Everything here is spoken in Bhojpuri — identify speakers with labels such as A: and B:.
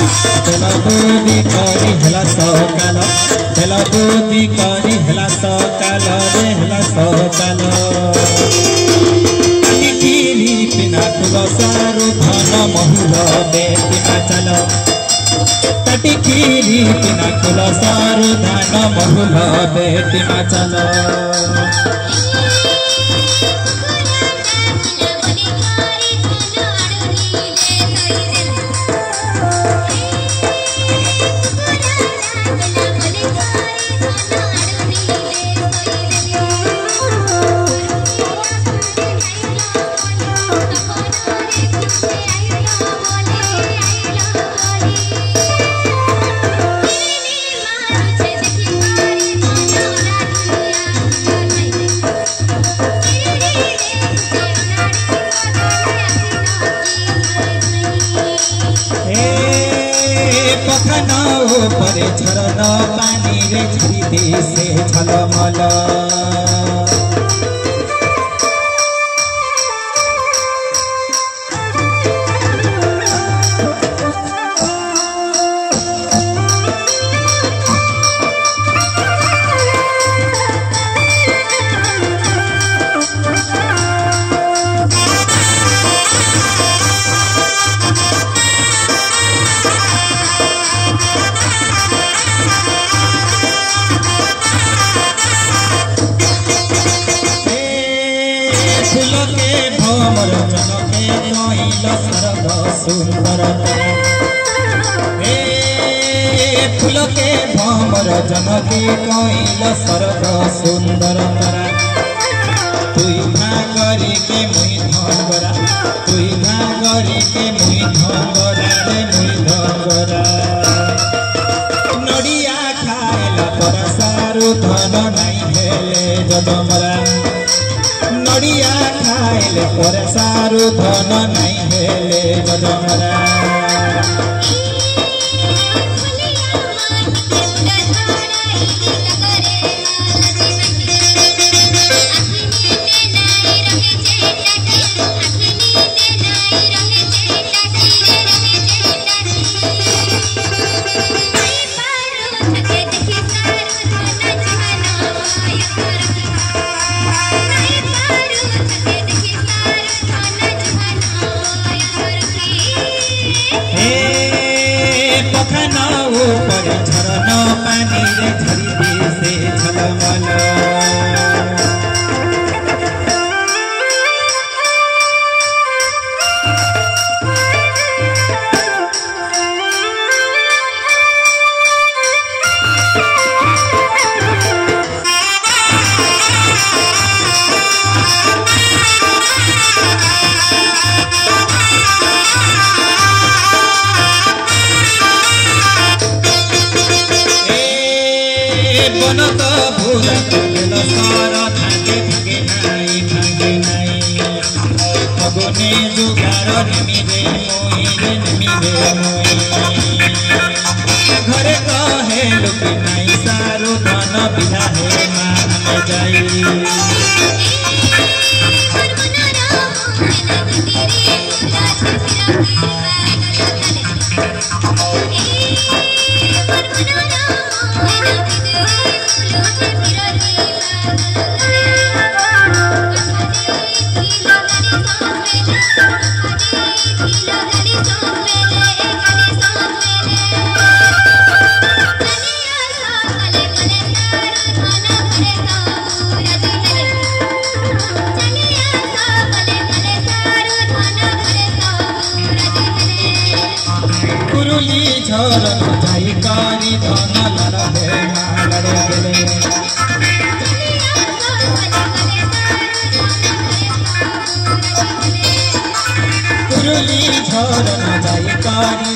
A: बुद्धि करी हेला सकाल हेला बुद्धि करी हेला सकाल रे हेला सकाल किरी पिना तुलसारो धन महुल बेतिमा चल तटी किरी पिना तुलसारो धन महुल बेतिमा चल परे झरना पानी रे झरी से झलमल सुंदर फूल के भमर जनके कइल सरग सुंदर तुई भागरी के मुई धनगरा तुई भागरी के मुई धनगरा रे मुई धनगरा नड़िया खाइला पर सारू धन नहीं हेले जदमरा नड़िया खाइले पर सारू धन नहीं हेले जदमरा झरना पानी रे झरी से झलमल बनत भूला कल सारा भागे भागे नाई फगुने जुगार निमिरे मोई घरे कहे लोक नाई सारो धन बिहा हे मान जाई झरन जाई कारी धन लड़े मालड़े गेले कुरुली झरन जाई कारी